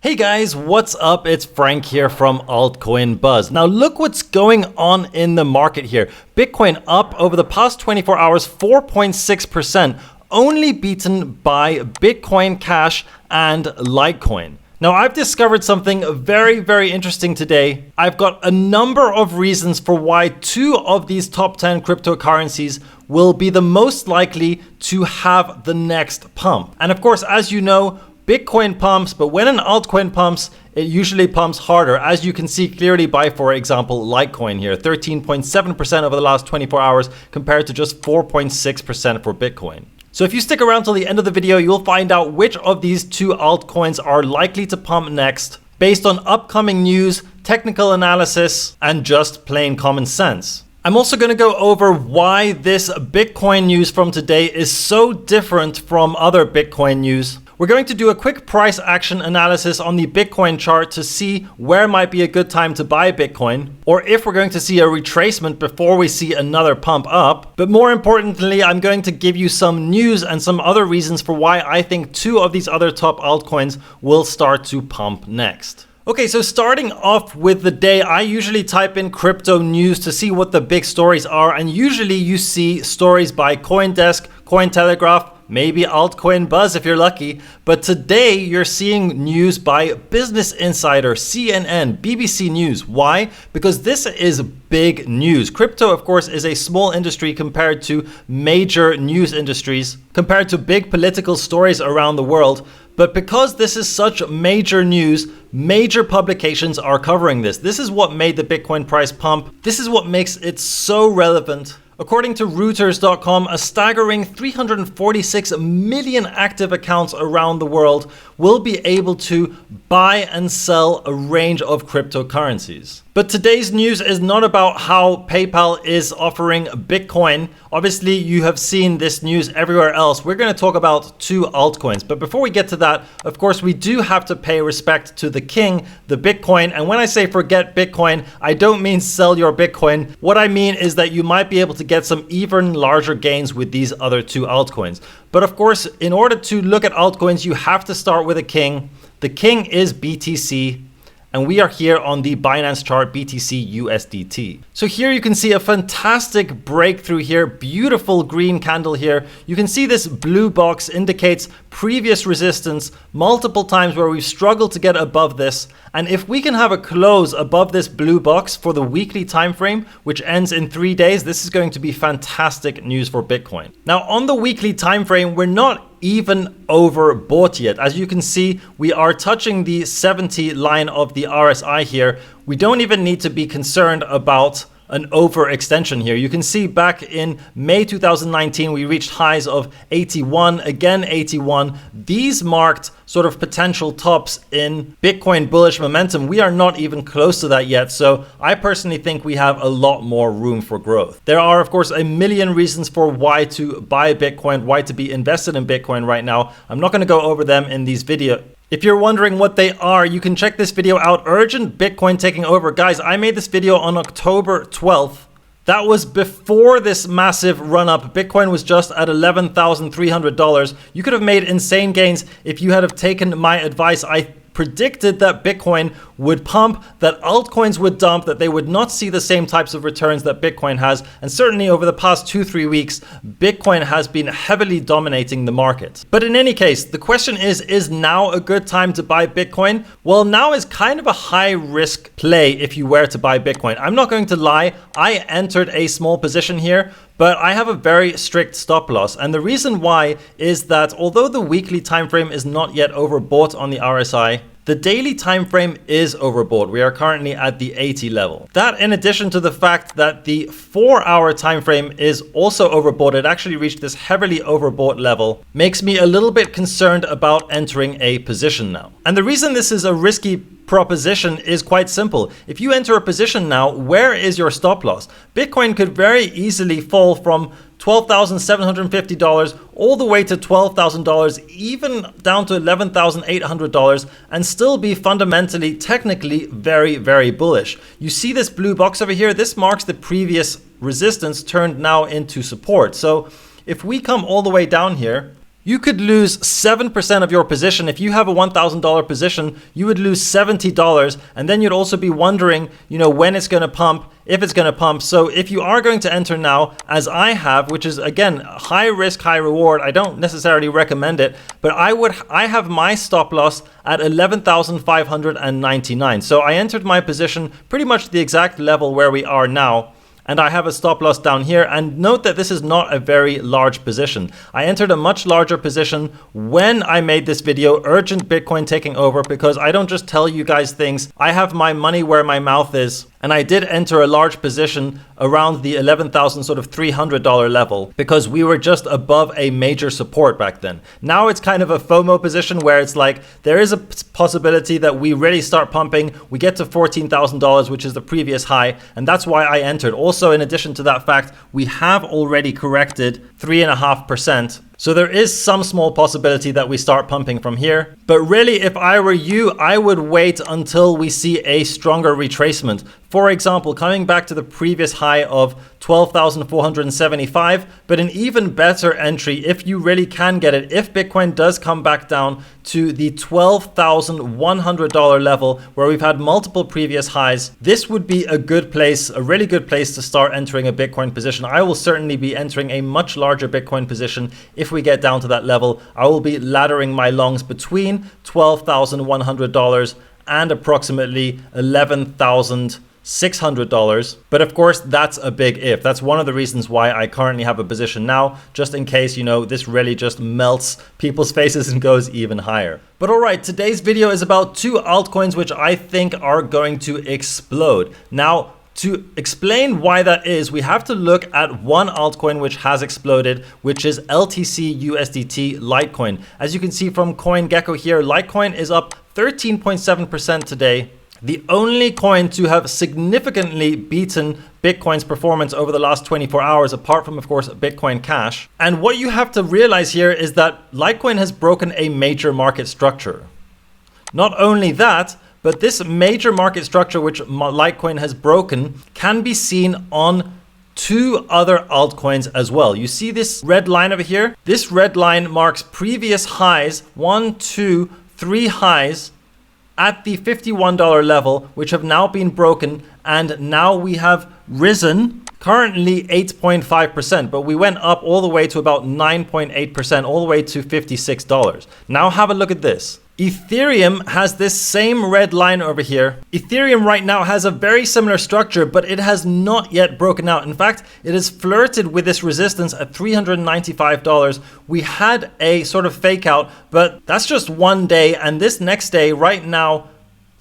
Hey guys, what's up? It's Frank here from Altcoin Buzz. Now look what's going on in the market here. Bitcoin up over the past 24 hours, 4.6%, only beaten by Bitcoin Cash and Litecoin. Now I've discovered something very interesting today. I've got a number of reasons for why two of these top 10 cryptocurrencies will be the most likely to have the next pump. And of course, as you know, Bitcoin pumps, but when an altcoin pumps, it usually pumps harder, as you can see clearly by, for example, Litecoin here, 13.7% over the last 24 hours compared to just 4.6% for Bitcoin. So if you stick around till the end of the video, you'll find out which of these two altcoins are likely to pump next based on upcoming news, technical analysis, and just plain common sense. I'm also going to go over why this Bitcoin news from today is so different from other Bitcoin news. We're going to do a quick price action analysis on the Bitcoin chart to see where might be a good time to buy Bitcoin, or if we're going to see a retracement before we see another pump up. But more importantly, I'm going to give you some news and some other reasons for why I think two of these other top altcoins will start to pump next. Okay, so starting off with the day, I usually type in crypto news to see what the big stories are, and usually you see stories by CoinDesk, Cointelegraph, maybe Altcoin Buzz if you're lucky. But today you're seeing news by Business Insider, CNN, BBC News. Why? Because this is big news. Crypto, of course, is a small industry compared to major news industries, compared to big political stories around the world. But because this is such major news, major publications are covering this. This is what made the Bitcoin price pump. This is what makes it so relevant. According to Reuters.com, a staggering 346 million active accounts around the world will be able to buy and sell a range of cryptocurrencies. But today's news is not about how PayPal is offering Bitcoin. Obviously, you have seen this news everywhere else. We're going to talk about two altcoins. But before we get to that, of course, we do have to pay respect to the king, the Bitcoin. And when I say forget Bitcoin, I don't mean sell your Bitcoin. What I mean is that you might be able to get some even larger gains with these other two altcoins. But of course, in order to look at altcoins, you have to start with a king. The king is BTC. And we are here on the Binance chart, BTC USDT. So here you can see a fantastic breakthrough here, beautiful green candle here. You can see this blue box indicates previous resistance multiple times where we've struggled to get above this. And if we can have a close above this blue box for the weekly time frame, which ends in 3 days, this is going to be fantastic news for Bitcoin. Now on the weekly time frame, we're not even overbought yet. As you can see, we are touching the 70 line of the RSI here. We don't even need to be concerned about an overextension here. You can see back in May 2019, we reached highs of 81, again 81. These marked sort of potential tops in Bitcoin bullish momentum. We are not even close to that yet. So I personally think we have a lot more room for growth. There are, of course, a million reasons for why to buy Bitcoin, why to be invested in Bitcoin right now. I'm not going to go over them in these videos. If you're wondering what they are, you can check this video out. Urgent Bitcoin taking over. Guys, I made this video on October 12th. That was before this massive run up. Bitcoin was just at $11,300. You could have made insane gains if you had have taken my advice. I predicted that Bitcoin would pump, that altcoins would dump, that they would not see the same types of returns that Bitcoin has. And certainly over the past 2-3 weeks, Bitcoin has been heavily dominating the market. But in any case, the question is now a good time to buy Bitcoin? Well, now is kind of a high risk play if you were to buy Bitcoin. I'm not going to lie, I entered a small position here, but I have a very strict stop loss. And the reason why is that although the weekly time frame is not yet overbought on the RSI, the daily time frame is overbought. We are currently at the 80 level. That, in addition to the fact that the 4-hour time frame is also overbought, it actually reached this heavily overbought level, makes me a little bit concerned about entering a position now. And the reason this is a risky proposition is quite simple. If you enter a position now, where is your stop loss? Bitcoin could very easily fall from $12,750 all the way to $12,000, even down to $11,800, and still be fundamentally, technically very bullish. You see this blue box over here? This marks the previous resistance turned now into support. So if we come all the way down here, you could lose 7% of your position. If you have a $1,000 position, you would lose $70, and then you'd also be wondering, when it's going to pump, if it's going to pump. So if you are going to enter now, as I have, which is again high risk, high reward, I don't necessarily recommend it, but I have my stop loss at 11,599. So I entered my position pretty much the exact level where we are now. And I have a stop loss down here. And note that this is not a very large position. I entered a much larger position when I made this video, Urgent Bitcoin Taking Over, because I don't just tell you guys things. I have my money where my mouth is. And I did enter a large position around the $11,300 level because we were just above a major support back then. Now it's kind of a FOMO position where it's like there is a possibility that we really start pumping. We get to $14,000, which is the previous high. And that's why I entered. Also, in addition to that fact, we have already corrected 3.5%. So there is some small possibility that we start pumping from here. But really, if I were you, I would wait until we see a stronger retracement. For example, coming back to the previous high of 12,475, but an even better entry, if you really can get it, if Bitcoin does come back down to the $12,100 level where we've had multiple previous highs, this would be a good place, a really good place to start entering a Bitcoin position. I will certainly be entering a much larger Bitcoin position if we get down to that level. I will be laddering my longs between $12,100 and approximately $11,600. But of course, that's a big if. That's one of the reasons why I currently have a position now, just in case, this really just melts people's faces and goes even higher. But all right, today's video is about two altcoins which I think are going to explode. Now, to explain why that is, we have to look at one altcoin which has exploded, which is LTC USDT Litecoin. As you can see from CoinGecko here, Litecoin is up 13.7% today. The only coin to have significantly beaten Bitcoin's performance over the last 24 hours, apart from, of course, Bitcoin Cash. And what you have to realize here is that Litecoin has broken a major market structure. Not only that, but this major market structure which Litecoin has broken can be seen on two other altcoins as well. You see this red line over here? This red line marks previous highs, 1, 2, 3 highs at the $51 level, which have now been broken. And now we have risen currently 8.5%, but we went up all the way to about 9.8%, all the way to $56. Now have a look at this. Ethereum has this same red line over here. Ethereum right now has a very similar structure, but it has not yet broken out. In fact, it has flirted with this resistance at $395. We had a sort of fake out, but that's just one day. And this next day right now,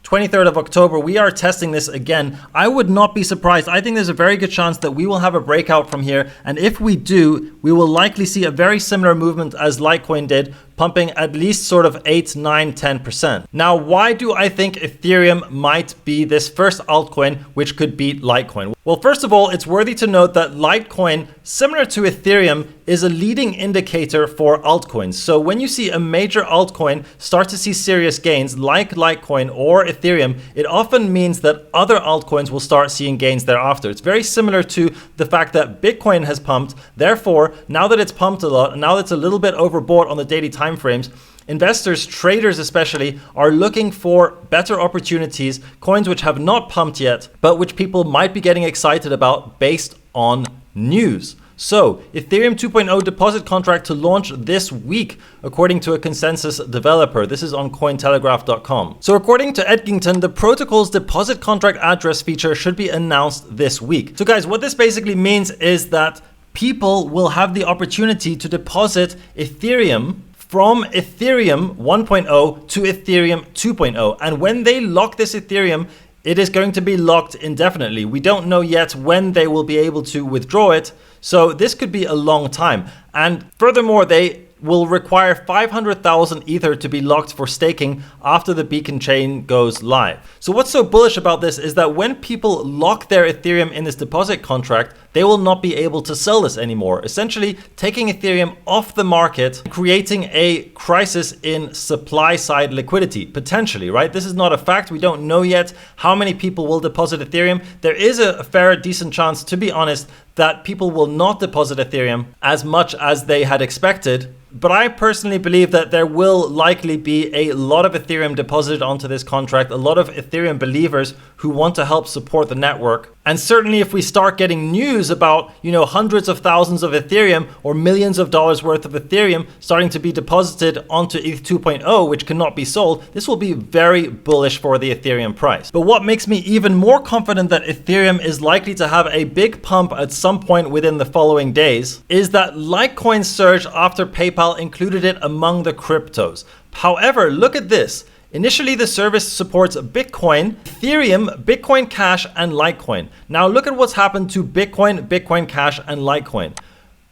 23rd of October, we are testing this again. I would not be surprised. I think there's a very good chance that we will have a breakout from here. And if we do, we will likely see a very similar movement as Litecoin did, pumping at least sort of 8, 9, 10%. Now, why do I think Ethereum might be this first altcoin which could beat Litecoin? Well, first of all, it's worthy to note that Litecoin, similar to Ethereum, is a leading indicator for altcoins. So when you see a major altcoin start to see serious gains like Litecoin or Ethereum, it often means that other altcoins will start seeing gains thereafter. It's very similar to the fact that Bitcoin has pumped. Therefore, now that it's pumped a lot, now that it's a little bit overbought on the daily timeframes, investors, traders especially, are looking for better opportunities, coins which have not pumped yet, but which people might be getting excited about based on news. So, Ethereum 2.0 deposit contract to launch this week, according to a consensus developer. This is on Cointelegraph.com. So, according to Edgington, the protocol's deposit contract address feature should be announced this week. So, guys, what this basically means is that people will have the opportunity to deposit Ethereum from Ethereum 1.0 to Ethereum 2.0. And when they lock this Ethereum, it is going to be locked indefinitely. We don't know yet when they will be able to withdraw it. So this could be a long time. And furthermore, they will require 500,000 Ether to be locked for staking after the beacon chain goes live. So what's so bullish about this is that when people lock their Ethereum in this deposit contract, they will not be able to sell this anymore, essentially taking Ethereum off the market, creating a crisis in supply side liquidity, potentially, right? This is not a fact. We don't know yet how many people will deposit Ethereum. There is a fair, decent chance, to be honest, that people will not deposit Ethereum as much as they had expected. But I personally believe that there will likely be a lot of Ethereum deposited onto this contract, a lot of Ethereum believers who want to help support the network. And certainly if we start getting news about, hundreds of thousands of Ethereum or millions of dollars worth of Ethereum starting to be deposited onto ETH 2.0, which cannot be sold, this will be very bullish for the Ethereum price. But what makes me even more confident that Ethereum is likely to have a big pump at some point within the following days is that Litecoin surged after PayPal included it among the cryptos. However, look at this. Initially, the service supports Bitcoin, Ethereum, Bitcoin Cash, and Litecoin. Now look at what's happened to Bitcoin, Bitcoin Cash, and Litecoin.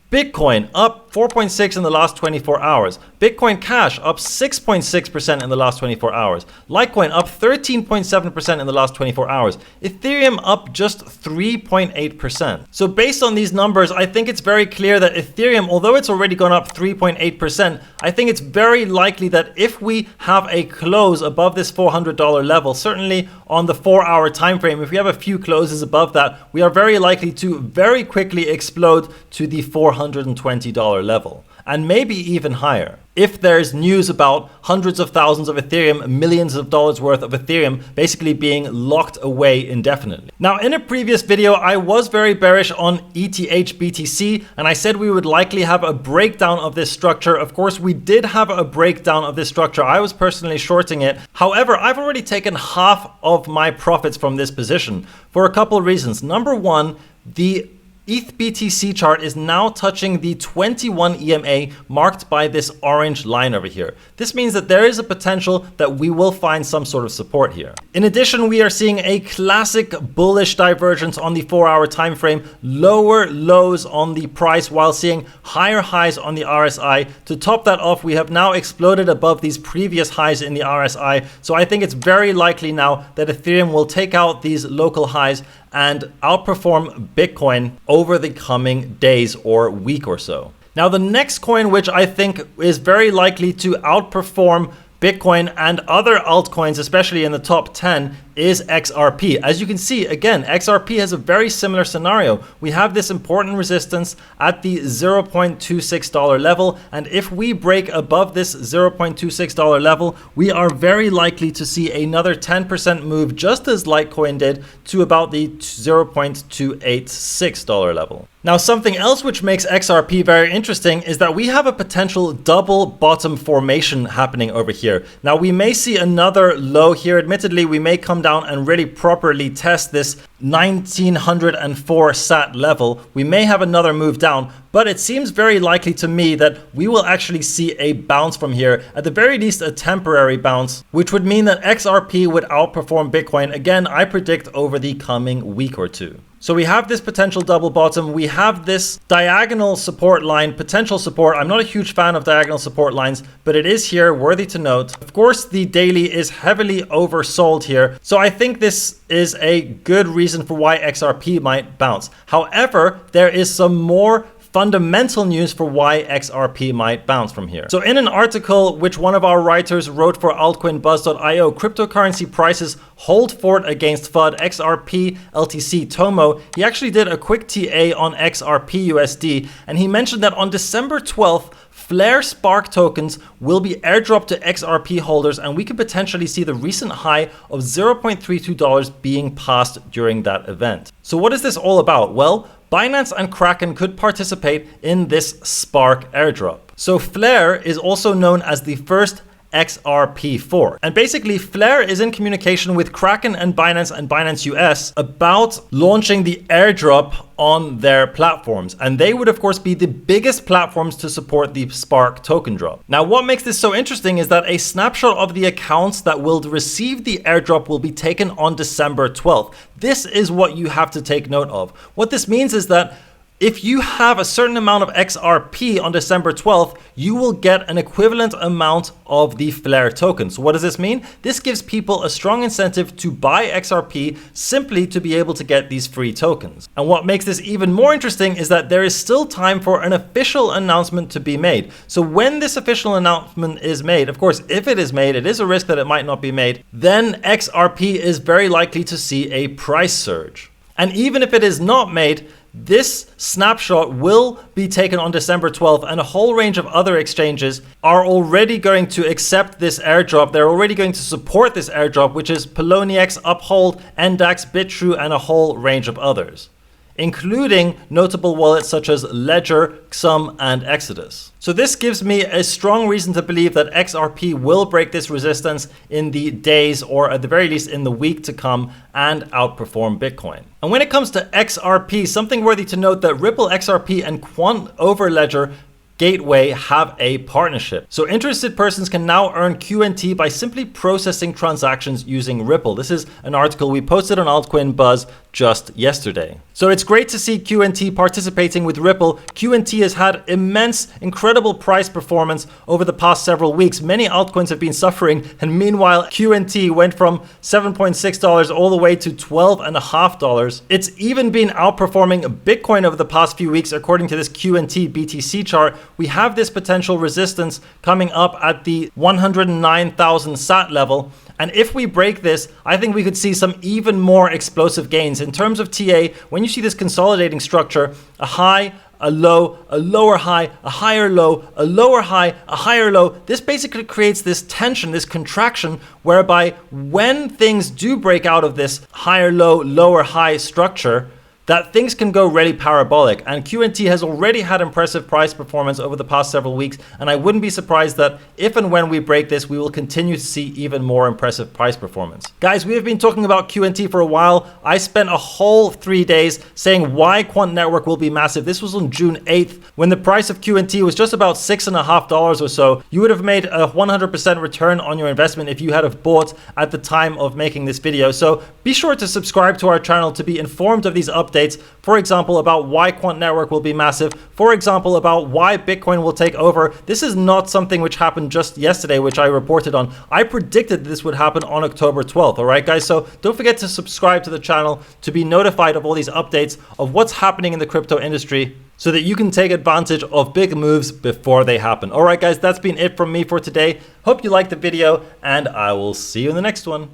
Bitcoin up 4.6 in the last 24 hours. Bitcoin Cash up 6.6% in the last 24 hours. Litecoin up 13.7% in the last 24 hours. Ethereum up just 3.8%. So based on these numbers, I think it's very clear that Ethereum, although it's already gone up 3.8%, I think it's very likely that if we have a close above this $400 level, certainly on the 4-hour time frame, if we have a few closes above that, we are very likely to very quickly explode to the $420 level, and maybe even higher. If there's news about hundreds of thousands of Ethereum, millions of dollars worth of Ethereum basically being locked away indefinitely. Now, in a previous video, I was very bearish on ETH BTC, and I said we would likely have a breakdown of this structure. Of course, we did have a breakdown of this structure. I was personally shorting it. However, I've already taken half of my profits from this position for a couple of reasons. Number one, the ETH BTC chart is now touching the 21 EMA marked by this orange line over here. This means that there is a potential that we will find some sort of support here. In addition, we are seeing a classic bullish divergence on the 4-hour time frame, lower lows on the price while seeing higher highs on the RSI. To top that off, we have now exploded above these previous highs in the RSI. So I think it's very likely now that Ethereum will take out these local highs and outperform Bitcoin over the coming days or week or so. Now, the next coin, which I think is very likely to outperform Bitcoin and other altcoins, especially in the top 10, is XRP. As you can see, again, XRP has a very similar scenario. We have this important resistance at the $0.26 level, and if we break above this $0.26 level, we are very likely to see another 10% move, just as Litecoin did, to about the $0.286 level. Now, something else which makes XRP very interesting is that we have a potential double bottom formation happening over here. Now, we may see another low here. Admittedly, we may come down and really properly test this 1904 sat level. We may have another move down, but it seems very likely to me that we will actually see a bounce from here, at the very least a temporary bounce, which would mean that XRP would outperform Bitcoin again, I predict, over the coming week or two. So we have this potential double bottom. We have this diagonal support line, potential support. I'm not a huge fan of diagonal support lines, but it is here, worthy to note. Of course, the daily is heavily oversold here. So I think this is a good reason for why XRP might bounce. However, there is some more fundamental news for why XRP might bounce from here. So in an article which one of our writers wrote for altcoinbuzz.io, cryptocurrency prices hold fort against FUD, XRP, LTC, Tomo, he actually did a quick TA on XRP USD, and he mentioned that on December 12th, Flare Spark tokens will be airdropped to XRP holders, and we could potentially see the recent high of $0.32 being passed during that event. So what is this all about? Well, Binance and Kraken could participate in this Spark airdrop. So Flare is also known as the first XRP fork. And basically, Flare is in communication with Kraken and Binance US about launching the airdrop on their platforms. And they would, of course, be the biggest platforms to support the Spark token drop. Now, what makes this so interesting is that a snapshot of the accounts that will receive the airdrop will be taken on December 12th. This is what you have to take note of. What this means is that if you have a certain amount of XRP on December 12th, you will get an equivalent amount of the Flare token. So what does this mean? This gives people a strong incentive to buy XRP simply to be able to get these free tokens. And what makes this even more interesting is that there is still time for an official announcement to be made. So when this official announcement is made, of course, if it is made, it is a risk that it might not be made, then XRP is very likely to see a price surge. And even if it is not made, This snapshot will be taken on December 12th, and a whole range of other exchanges are already going to accept this airdrop. They're already going to support this airdrop, which is Poloniex, Uphold, Endax, BitTrue, and a whole range of others, including notable wallets such as Ledger, XUM, and Exodus. So this gives me a strong reason to believe that XRP will break this resistance in the days, or at the very least in the week to come, and outperform Bitcoin. And when it comes to XRP, something worthy to note that Ripple XRP and Quant Overledger Gateway have a partnership. So interested persons can now earn QNT by simply processing transactions using Ripple. This is an article we posted on Altcoin Buzz just yesterday. So it's great to see QNT participating with Ripple. QNT has had incredible price performance over the past several weeks. Many altcoins have been suffering, and meanwhile QNT went from $7.6 all the way to $12.50. It's even been outperforming Bitcoin over the past few weeks according to this QNT BTC chart. We have this potential resistance coming up at the 109,000 sat level. And if we break this, I think we could see some even more explosive gains. In terms of TA, when you see this consolidating structure, a high, a low, a lower high, a higher low, a lower high, a higher low, this basically creates this tension, this contraction, whereby when things do break out of this higher low, lower high structure, that things can go really parabolic. And QNT has already had impressive price performance over the past several weeks, and I wouldn't be surprised that if and when we break this, we will continue to see even more impressive price performance. Guys, we have been talking about QNT for a while. I spent a whole 3 days saying why Quant Network will be massive. This was on June 8th, when the price of QNT was just about $6.50 or so. You would have made a 100% return on your investment if you had have bought at the time of making this video. So be sure to subscribe to our channel to be informed of these updates. For example, about why Quant Network will be massive. For example, about why Bitcoin will take over. This is not something which happened just yesterday, which I reported on. I predicted this would happen on October 12th. All right, guys. So don't forget to subscribe to the channel to be notified of all these updates of what's happening in the crypto industry, so that you can take advantage of big moves before they happen. All right, guys, that's been it from me for today. Hope you liked the video, and I will see you in the next one.